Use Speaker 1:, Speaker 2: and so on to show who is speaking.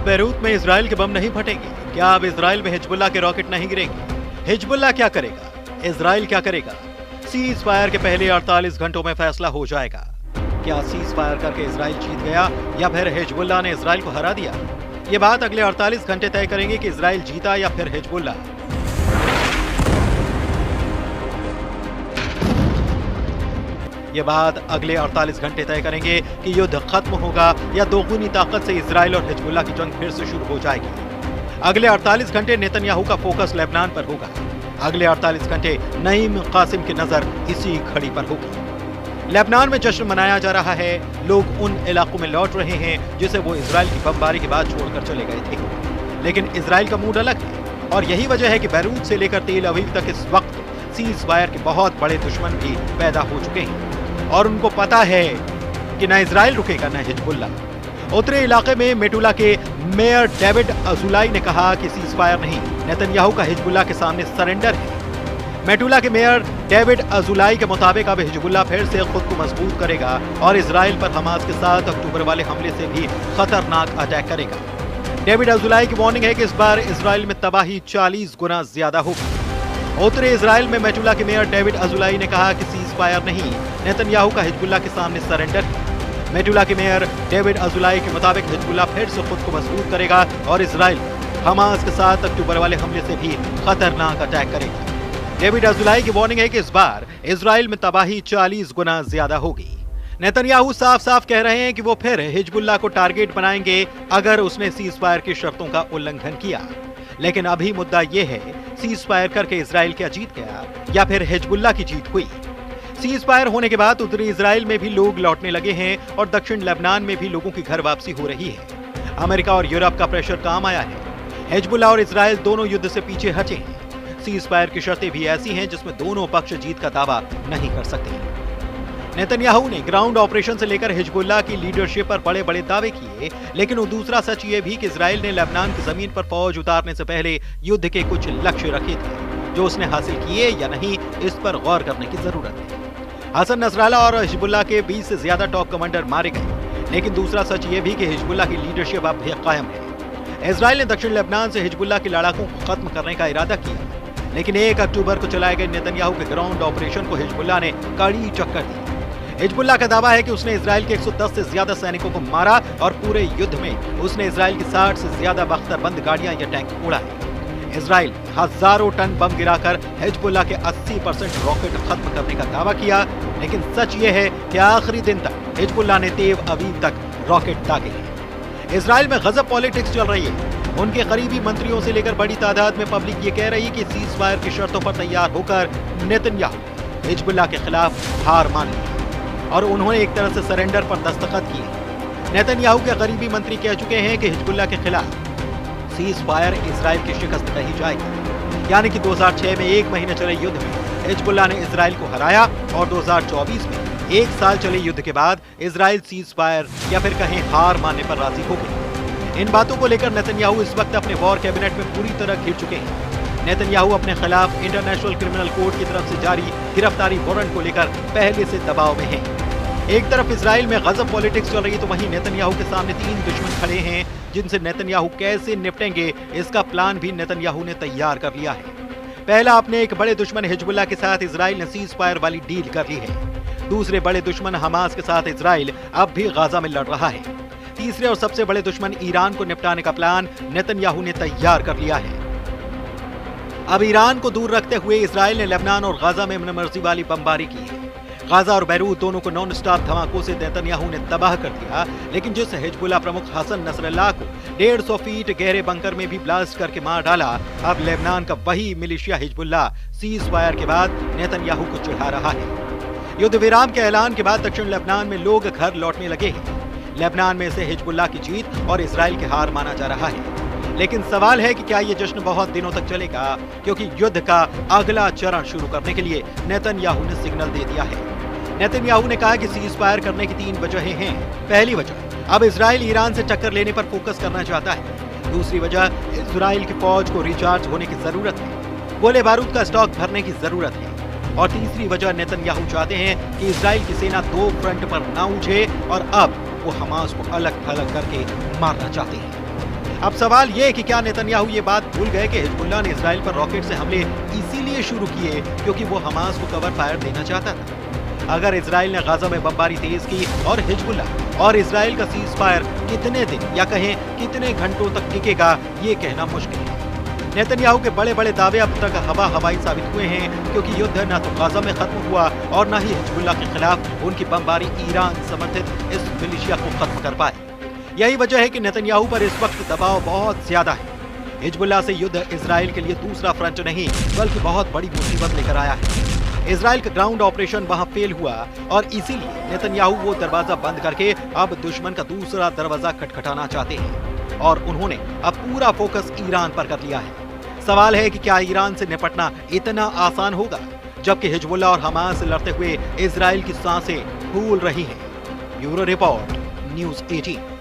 Speaker 1: Beirut में Israel के बम नहीं फटेंगे? क्या अब इजराइल में हिजबुल्लाह के रॉकेट नहीं गिरेंगे? हिजबुल्लाह क्या करेगा? इजराइल क्या करेगा? सीज फायर के पहले 48 घंटों में फैसला हो जाएगा। क्या सीज फायर करके इजराइल जीत गया या फिर हिजबुल्लाह ने इजराइल को हरा दिया? ये बात अगले 48 घंटे तय करेंगे कि इजराइल जीता या फिर हिजबुल्लाह। ये बात अगले 48 घंटे तय करेंगे कि युद्ध खत्म होगा या दोगुनी ताकत से इजराइल और हिजबुल्लाह की जंग फिर से शुरू हो जाएगी। अगले 48 घंटे नेतन्याहू का फोकस लेबनान पर होगा। अगले 48 घंटे नईम कासिम की नजर इसी घड़ी पर होगी। लेबनान में जश्न मनाया जा रहा है। लोग उन इलाकों में लौट रहे हैं जिसे वो इजराइल की बमबारी के बाद छोड़कर चले गए थे। लेकिन इजराइल का मूड अलग है और यही वजह है कि बैरूत से लेकर तेल अवीव तक इस वक्त सीज फायर के बहुत बड़े दुश्मन भी पैदा हो चुके हैं और उनको पता है कि न इजराइल रुकेगा न हिजबुल्लाह। उत्तरी इलाके में मेटुला के मेयर डेविड अजुलाई ने कहा कि सीज फायर नहीं, नेतन्याहू का हिजबुल्लाह के सामने सरेंडर है। मेटुला के मेयर डेविड अजुलाई के मुताबिक अब हिजबुल्लाह फिर से खुद को मजबूत करेगा और इजराइल पर हमास के 7 अक्टूबर वाले हमले से भी खतरनाक अटैक करेगा। डेविड अजुलाई की वार्निंग है कि इस बार इजराइल में तबाही 40 गुना ज्यादा होगी। उत्तरी इजराइल में मेटुला के मेयर डेविड अजुलाई ने कहा कि सीज फायर नहीं, नेतन्याहू का हिजबुल्लाह के सामने सरेंडर है। मेटुला के मेयर डेविड अजुलाई के मुताबिक हिजबुल्लाह फिर से खुद को मजबूत करेगा और इजराइल हमास के 7 अक्टूबर वाले हमले से भी खतरनाक अटैक करेगा। डेविड अजुलाई की वार्निंग है कि इस बार इजराइल में तबाही 40 गुना ज्यादा होगी। नेतन्याहू साफ साफ कह रहे हैं कि वो फिर हिजबुल्लाह को टारगेट बनाएंगे अगर उसने सीज फायर की शर्तों का उल्लंघन किया। लेकिन अभी मुद्दा यह है, सीज फायर करके इजराइल क्या जीत गया या फिर हिजबुल्लाह की जीत हुई? सीज फायर होने के बाद उत्तरी इजराइल में भी लोग लौटने लगे हैं और दक्षिण लेबनान में भी लोगों की घर वापसी हो रही है। अमेरिका और यूरोप का प्रेशर काम आया है। हिजबुल्लाह और इजराइल दोनों युद्ध से पीछे हटे हैं। सीज फायर की शर्तें भी ऐसी हैं जिसमें दोनों पक्ष जीत का दावा नहीं कर सकते। नेतन्याहू ने ग्राउंड ऑपरेशन से लेकर हिजबुल्लाह की लीडरशिप पर बड़े बड़े दावे किए, लेकिन दूसरा सच ये भी कि इजराइल ने लेबनान की जमीन पर फौज उतारने से पहले युद्ध के कुछ लक्ष्य रखे थे जो उसने हासिल किए या नहीं, इस पर गौर करने की जरूरत है। हसन नसराल्लाह और हिजबुल्लाह के 20 से ज्यादा टॉप कमांडर मारे गए, लेकिन दूसरा सच ये भी कि हिजबुल्लाह की लीडरशिप अब भी कायम है। इजराइल ने दक्षिण लेबनान से हिजबुल्लाह के लड़ाकों को खत्म करने का इरादा किया, लेकिन 1 अक्टूबर को चलाए गए नेतन्याहू के ग्राउंड ऑपरेशन को हिजबुल्लाह ने कड़ी टक्कर दी। हिजबुल्लाह का दावा है कि उसने इजराइल के 110 से ज्यादा सैनिकों को मारा और पूरे युद्ध में उसने इजराइल की 60 से ज्यादा बख्तरबंद गाड़ियां या टैंक उड़ाए। इजराइल हजारों टन बम गिराकर हिजबुल्लाह के 80% रॉकेट खत्म करने का दावा किया, लेकिन सच ये है कि आखिरी दिन तक हिजबुल्लाह ने तेल अवीव तक रॉकेट दागे हैं। इजराइल में गजब पॉलिटिक्स चल रही है। उनके करीबी मंत्रियों से लेकर बड़ी तादाद में पब्लिक ये कह रही है कि सीज फायर की शर्तों पर तैयार होकर नेतन्याहू हिजबुल्लाह के खिलाफ हार मान ली और उन्होंने एक तरह से सरेंडर पर दस्तखत किए। नेतन्याहू के करीबी मंत्री कह चुके हैं कि हिजबुल्लाह के खिलाफ सीज फायर इजराइल की शिकस्त कही जाएगी, यानी कि 2006 में 1 महीने चले युद्ध में हिजबुल्लाह ने इजराइल को हराया और 2024 में 1 साल चले युद्ध के बाद इजराइल सीज फायर या फिर कहीं हार मानने पर राजी हो गई। इन बातों को लेकर नेतन्याहू इस वक्त अपने वॉर कैबिनेट में पूरी तरह घिर चुके हैं। नेतन्याहू अपने खिलाफ इंटरनेशनल क्रिमिनल कोर्ट की तरफ से जारी गिरफ्तारी वारंट को लेकर पहले से दबाव में हैं। एक तरफ इजराइल में गजब पॉलिटिक्स चल रही है तो वहीं नेतन्याहू के सामने 3 दुश्मन खड़े हैं जिनसे नेतन्याहू कैसे निपटेंगे इसका प्लान भी नेतन्याहू ने तैयार कर लिया है। पहला, अपने एक बड़े दुश्मन हिजबुल्लाह के साथ इजराइल ने सीज फायर वाली डील कर ली है। दूसरे बड़े दुश्मन हमास के साथ इजराइल अब भी गाजा में लड़ रहा है। तीसरे और सबसे बड़े दुश्मन ईरान को निपटाने का प्लान नेतन्याहू ने तैयार कर लिया है। अब ईरान को दूर रखते हुए इजराइल ने लेबनान और गाजा में मनमर्जी वाली बमबारी की है। गाजा और बैरूत दोनों को नॉन स्टॉप धमाकों से नेतन्याहू ने तबाह कर दिया, लेकिन जिस हिजबुल्लाह प्रमुख हसन नसरल्लाह को 150 फीट गहरे बंकर में भी ब्लास्ट करके मार डाला, अब लेबनान का वही मिलिशिया हिजबुल्लाह सीज फायर के बाद नेतन्याहू को चिढ़ा रहा है। युद्ध विराम के ऐलान के बाद दक्षिण लेबनान में लोग घर लौटने लगे हैं। लेबनान में से हिजबुल्लाह की जीत और इजराइल की हार माना जा रहा है, लेकिन सवाल है कि क्या ये जश्न बहुत दिनों तक चलेगा, क्योंकि युद्ध का अगला चरण शुरू करने के लिए नेतन्याहू ने सिग्नल दे दिया है। नेतन्याहू ने कहा कि सीज फायर करने की 3 वजहें हैं। पहली वजह, अब इजराइल ईरान से टक्कर लेने पर फोकस करना चाहता है। दूसरी वजह, इजराइल की फौज को रिचार्ज होने की जरूरत है, गोले बारूद का स्टॉक भरने की जरूरत है। और तीसरी वजह, नेतन्याहू चाहते हैं कि इजराइल की सेना 2 फ्रंट पर ना उठे और अब वो हमास को अलग थलग करके मारना चाहते हैं। अब सवाल ये है कि क्या नेतन्याहू ये बात भूल गए कि हिजबुल्लाह ने इजराइल पर रॉकेट से हमले इसीलिए शुरू किए क्योंकि वो हमास को कवर फायर देना चाहता था। अगर इजराइल ने गाजा में बमबारी तेज की और हिजबुल्लाह और इजराइल का सीज फायर कितने दिन या कहें कितने घंटों तक टिकेगा ये कहना मुश्किल है। नेतन्याहू के बड़े बड़े दावे अब तक हवाई साबित हुए हैं क्योंकि युद्ध न तो गाजा में खत्म हुआ और न ही हिजबुल्लाह के खिलाफ उनकी बमबारी ईरान समर्थित इस मिलिशिया को खत्म कर पाए। यही वजह है कि नेतन्याहू पर इस वक्त दबाव बहुत ज्यादा है। हिजबुल्लाह से युद्ध इजराइल के लिए दूसरा फ्रंट नहीं बल्कि बहुत बड़ी मुसीबत लेकर आया है। इजराइल का ग्राउंड ऑपरेशन वहां फेल हुआ और इसीलिए नेतन्याहू वो दरवाजा बंद करके अब दुश्मन का दूसरा दरवाजा खटखटाना चाहते हैं और उन्होंने अब पूरा फोकस ईरान पर कर लिया है। सवाल है कि क्या ईरान से निपटना इतना आसान होगा जबकि हिजबुल्लाह और हमास से लड़ते हुए इजराइल की सांसें फूल रही हैं। Bureau report, news 18।